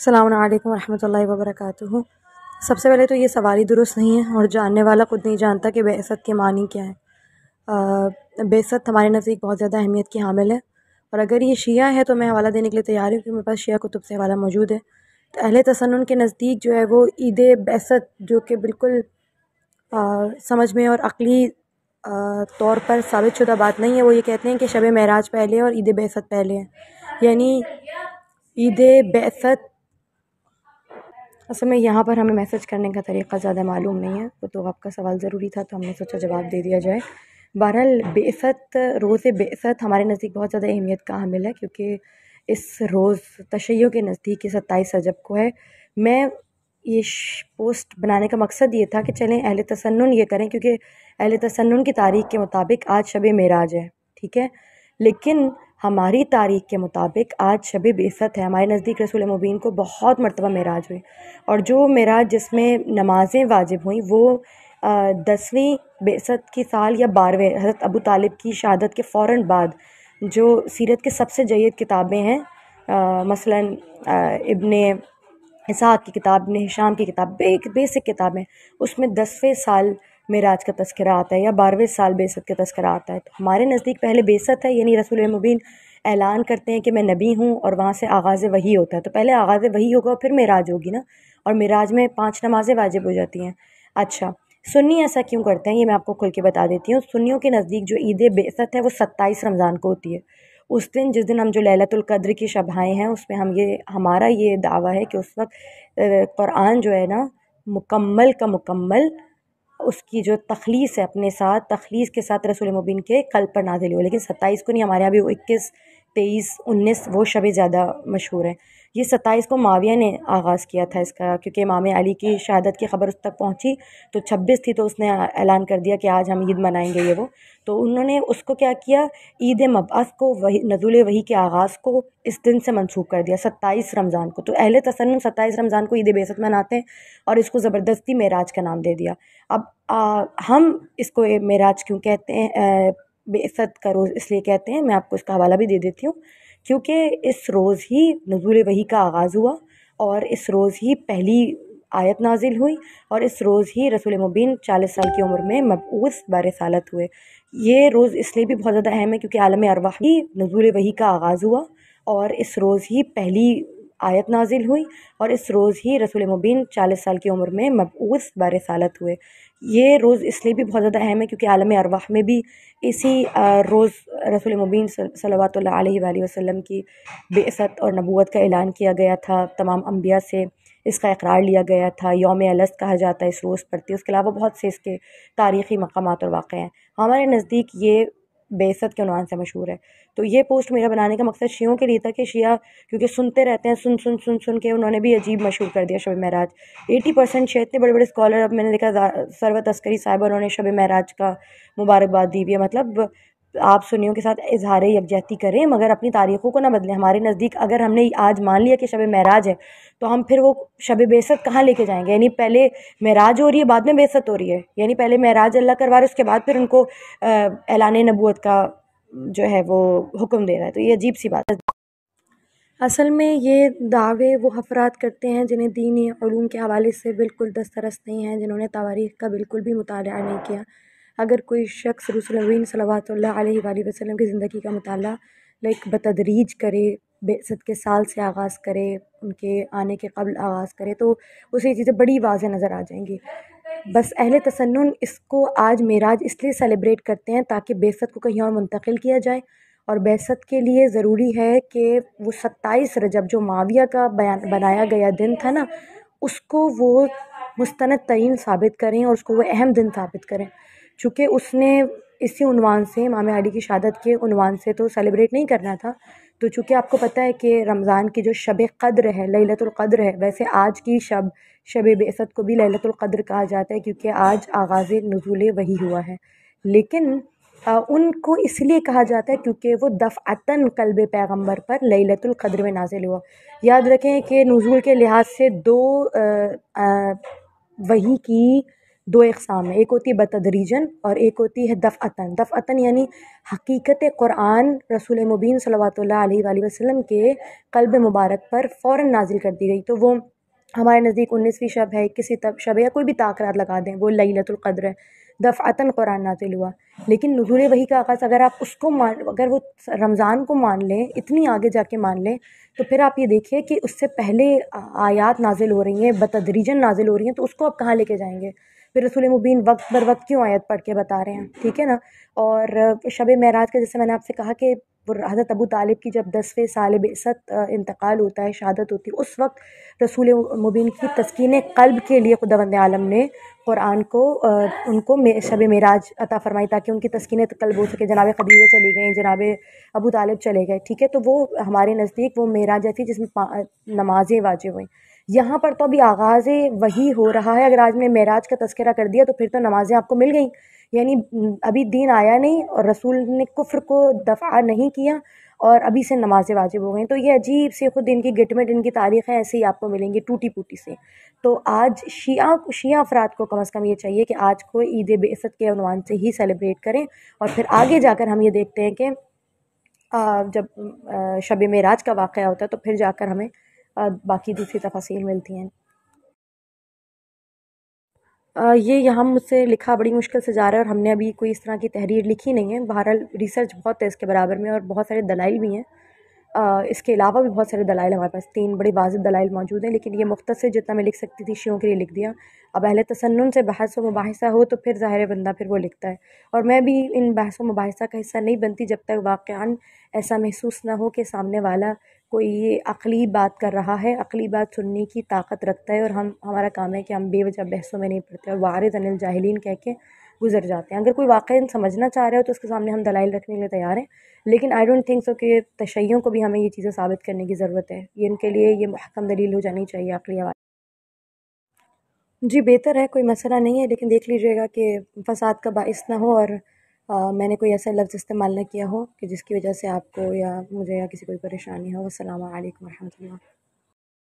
السلام علیکم ورحمۃ اللہ وبرکاتہ۔ سب سے پہلے تو یہ سوال درست نہیں ہے اور جاننے والا خود نہیں جانتا کہ بعثت کے معنی کیا ہے۔ بعثت ہمارے نزدیک بہت زیادہ اہمیت کی حامل ہے، اور اگر یہ شیعہ ہے تو میں حوالہ دینے کے لیے تیار ہوں کہ میرے پاس شیعہ کتب سے حوالہ موجود ہے۔ اہل تسنن کے نزدیک جو ہے وہ عید بعثت، جو کہ بالکل سمجھ میں اور عقلی طور پر ثابت شدہ بات نہیں ہے، وہ یہ کہتے ہیں کہ شب معراج پہلے اور عید بعثت پہلے ہے۔ یعنی عید بعثت، اصل میں یہاں پر ہمیں میسج کرنے کا طریقہ زیادہ معلوم نہیں ہے، وہ تو آپ کا سوال ضروری تھا تو ہم نے سوچا جواب دے دیا جائے۔ بہرحال بعثت، روز بعثت ہمارے نزدیک بہت زیادہ اہمیت کا حامل ہے، کیونکہ اس روز تشیع کے نزدیک 27 رجب کو ہے۔ میں یہ پوسٹ بنانے کا مقصد یہ تھا کہ چلیں اہل تسنن یہ کریں، کیونکہ اہل تسنن کی تاریخ کے مطابق آج شب معراج ہے، ٹھیک ہے، لیکن ہماری تاریخ کے مطابق آج شب بعثت ہے۔ ہمارے نزدیک رسول مبین کو بہت مرتبہ معراج ہوئی، اور جو معراج جس میں نمازیں واجب ہوئیں وہ 10ویں بعثت کی سال یا 12ویں، حضرت ابو طالب کی شہادت کے فوراً بعد، جو سیرت کے سب سے جید کتابیں ہیں، مثلاً ابن اسحاق کی کتاب، ابن ہشام کی کتاب، بیسک کتابیں، اس میں 10ویں سال معراج کا تذکرہ آتا ہے یا 12ویں سال بعثت کا تذکرہ آتا ہے۔ تو ہمارے نزدیک پہلے بعثت ہے، یعنی رسول مبین اعلان کرتے ہیں کہ میں نبی ہوں، اور وہاں سے آغاز وحی ہوتا ہے۔ تو پہلے آغاز وحی ہوگا، پھر معراج ہوگی نا، اور معراج میں 5 نمازیں واجب ہو جاتی ہیں۔ اچھا، سنی ایسا کیوں کرتے ہیں یہ میں آپ کو کھل کے بتا دیتی ہوں۔ سنیوں کے نزدیک جو عید بعثت ہے وہ 27 رمضان کو ہوتی ہے۔ اس دن، جس دن ہم جو لیلۃ القدر کی شبہیں ہیں، اس میں ہمارا یہ دعویٰ ہے کہ اس وقت قرآن جو ہے نا مکمل کا مکمل، اس کی جو تخلیص ہے اپنے ساتھ، تخلیص کے ساتھ رسول مبین کے قلب پر نازل ہوئی، لیکن 27 کو نہیں، ہمارے یہاں بھی 21، 23، 19 وہ شبیں زیادہ مشہور ہیں۔ یہ 27 کو معاویہ نے آغاز کیا تھا اس کا، کیونکہ امام علی کی شہادت کی خبر اس تک پہنچی تو 26 تھی، تو اس نے اعلان کر دیا کہ آج ہم عید منائیں گے، یہ وہ، تو انہوں نے اس کو کیا کیا، عید مبعث کو، نزول وحی کے آغاز کو اس دن سے منسوخ کر دیا 27 رمضان کو۔ تو اہل تسنن 27 رمضان کو عید بعثت مناتے ہیں، اور اس کو زبردستی معراج کا نام دے دیا۔ اب ہم اس کو معراج کیوں کہتے ہیں، بعثت کا روز اس لیے کہتے ہیں، میں آپ کو اس کا حوالہ بھی دے دیتی ہوں، کیونکہ اس روز ہی نزول وحی کا آغاز ہوا، اور اس روز ہی پہلی آیت نازل ہوئی، اور اس روز ہی رسول مبین 40 سال کی عمر میں مبعوث برسالت ہوئے۔ یہ روز اس لیے بھی بہت زیادہ اہم ہے کیونکہ عالم ارواح ہی نزول وحی کا آغاز ہوا، اور اس روز ہی پہلی آیت نازل ہوئی، اور اس روز ہی رسول مبین 40 سال کی عمر میں مبعوث برسالت ہوئے۔ یہ روز اس لیے بھی بہت زیادہ اہم ہے کیونکہ عالم ارواح میں بھی اسی روز رسول مبین صلوات اللہ علیہ وآلہ وسلم کی بعثت اور نبوت کا اعلان کیا گیا تھا، تمام انبیاء سے اس کا اقرار لیا گیا تھا، یوم الست کہا جاتا ہے اس روز پر۔ اس کے علاوہ بہت سے اس کے تاریخی مقامات اور واقع ہیں۔ ہمارے نزدیک یہ بعثت کے عنوان سے مشہور ہے۔ تو یہ پوسٹ میرا بنانے کا مقصد شیعوں کے لیے تھا کہ شیعہ کیونکہ سنتے رہتے ہیں، سن کے انہوں نے بھی عجیب مشہور کر دیا شب معراج۔ 80% شیعہ، اتنے بڑے بڑے اسکالر، اب میں نے دیکھا ثروت عسکری صاحبہ انہوں نے شب معراج کا مبارکباد دی ہوئی ہے۔ مطلب آپ سنیوں کے ساتھ اظہار یکجہتی کریں مگر اپنی تاریخوں کو نہ بدلیں۔ ہمارے نزدیک اگر ہم نے آج مان لیا کہ شب معراج ہے تو ہم پھر وہ شب بعثت کہاں لے کے جائیں گے؟ یعنی پہلے معراج ہو رہی ہے، بعد میں بعثت ہو رہی ہے، یعنی پہلے معراج اللہ کروا رہے، اس کے بعد پھر ان کو اعلان نبوت کا جو ہے وہ حکم دے رہا ہے، تو یہ عجیب سی بات ہے۔ اصل میں یہ دعوے وہ افراد کرتے ہیں جنہیں دینی علوم کے حوالے سے بالکل دسترس نہیں ہیں، جنہوں نے تواریخ کا بالکل بھی مطالعہ نہیں کیا۔ اگر کوئی شخص رسول مبین صلوات اللہ علیہ وآلہ وسلم کی زندگی کا مطالعہ بتدریج کرے، بعثت کے سال سے آغاز کرے، ان کے آنے کے قبل آغاز کرے، تو اسے یہ چیزیں بڑی واضح نظر آ جائیں گی۔ بس اہل تسنن اس کو آج معراج اس لیے سیلیبریٹ کرتے ہیں تاکہ بعثت کو کہیں اور منتقل کیا جائے، اور بعثت کے لیے ضروری ہے کہ وہ 27 رجب جو معاویہ کا بنایا گیا دن تھا نا، اس کو وہ مستند ترین ثابت کریں، اور اس کو وہ اہم دن ثابت کریں، چونکہ اس نے اسی عنوان سے، امام علی کی شہادت کے عنوان سے تو سیلیبریٹ نہیں کرنا تھا۔ تو چونکہ آپ کو پتہ ہے کہ رمضان کی جو شب قدر ہے، لیلۃ القدر ہے، ویسے آج کی شب بعثت کو بھی لیلۃ القدر کہا جاتا ہے کیونکہ آج آغاز نزول وحی ہوا ہے، لیکن ان کو اس لیے کہا جاتا ہے کیونکہ وہ دفعتاً قلب پیغمبر پر لیلۃ القدر میں نازل ہوا۔ یاد رکھیں کہ نزول کے لحاظ سے 2 وحی کی دو اقسام ہیں، ایک ہوتی ہے بتدریجن اور ایک ہوتی ہے دفعتاً۔ دفعتاً یعنی حقیقت قرآن رسول مبین صلوات اللہ علیہ وآلہ وسلم کے قلب مبارک پر فوراً نازل کر دی گئی، تو وہ ہمارے نزدیک 19ویں شب ہے، کسی شب ہے، یا کوئی بھی طاقرات لگا دیں، وہ لیلۃ القدر ہے، دفعتاً قرآن نازل ہوا۔ لیکن نزول وحی کا آغاز اگر آپ اس کو اگر وہ رمضان کو مان لیں، اتنی آگے جا کے مان لیں، تو پھر آپ یہ دیکھیے کہ اس سے پہلے آیات نازل ہو رہی ہیں، بتدریجن نازل ہو رہی ہیں، تو اس کو آپ کہاں لے کے جائیں گے؟ پھر رسول مبین وقت بر وقت کیوں آیت پڑھ کے بتا رہے ہیں، ٹھیک ہے نا؟ اور شب معراج کا جیسے میں نے آپ سے کہا کہ حضرت ابو طالب کی جب 10ویں سال بعثت انتقال ہوتا ہے، شہادت ہوتی ہے، اس وقت رسول مبین کی تسکین قلب کے لیے خداوند عالم نے قرآن کو ان کو شب معراج عطا فرمائی تاکہ ان کی تسکین قلب ہو سکے۔ جناب خدیجہ چلی گئیں، جناب ابو طالب چلے گئے، ٹھیک ہے، تو وہ ہمارے نزدیک وہ معراج ایسی جس میں نمازیں واجب ہوئیں۔ یہاں پر تو ابھی آغاز وحی ہو رہا ہے، اگر آج میں معراج کا تذکرہ کر دیا تو پھر تو نمازیں آپ کو مل گئیں، یعنی ابھی دین آیا نہیں اور رسول نے کفر کو دفع نہیں کیا اور ابھی سے نمازیں واجب ہو گئیں، تو یہ عجیب سی خود ان کی گٹمٹ، ان کی تاریخیں ایسے ہی آپ کو ملیں گی ٹوٹی پوٹی سے۔ تو آج شیعہ افراد کو کم از کم یہ چاہیے کہ آج کو عید بعثت کے عنوان سے ہی سیلیبریٹ کریں، اور پھر آگے جا کر ہم یہ دیکھتے ہیں کہ جب شب معراج کا واقعہ ہوتا ہے تو پھر جا کر ہمیں باقی دوسری تفاصیل ملتی ہیں۔ یہ یہاں مجھ سے لکھا بڑی مشکل سے جا رہا ہے اور ہم نے ابھی کوئی اس طرح کی تحریر لکھی نہیں ہے، بہرحال ریسرچ بہت ہے اس کے برابر میں اور بہت سارے دلائل بھی ہیں، اس کے علاوہ بھی بہت سارے دلائل ہمارے پاس 3 بڑے واضح دلائل موجود ہیں، لیکن یہ مختصر جتنا میں لکھ سکتی تھی شیعوں کے لیے لکھ دیا۔ اب اہل تسنن سے بحث و مباحثہ ہو تو پھر ظاہر بندہ پھر وہ لکھتا ہے، اور میں بھی ان بحث و مباحثہ کا حصہ نہیں بنتی جب تک واقعاً ایسا محسوس نہ ہو کہ سامنے والا کوئی عقلی بات کر رہا ہے، عقلی بات سننے کی طاقت رکھتا ہے، اور ہمارا کام ہے کہ ہم بے وجہ بحثوں میں نہیں پڑتے اور وعارض عن الجاہلین کہہ کے گزر جاتے ہیں۔ اگر کوئی واقعاً سمجھنا چاہ رہے ہو تو اس کے سامنے ہم دلائل رکھنے کے لیے تیار ہیں، لیکن آئی ڈونٹ تھنک سو کہ تشیعوں کو بھی ہمیں یہ چیزیں ثابت کرنے کی ضرورت ہے، یہ ان کے لیے یہ محکم دلیل ہو جانی چاہیے عقلی حوالے۔ جی بہتر ہے، کوئی مسئلہ نہیں ہے، لیکن دیکھ لیجیے گا کہ فساد کا باعث نہ ہو اور میں نے کوئی ایسا لفظ استعمال نہ کیا ہو کہ جس کی وجہ سے آپ کو یا مجھے یا کسی کوئی پریشانی ہو۔ السلام علیکم ورحمۃ اللہ۔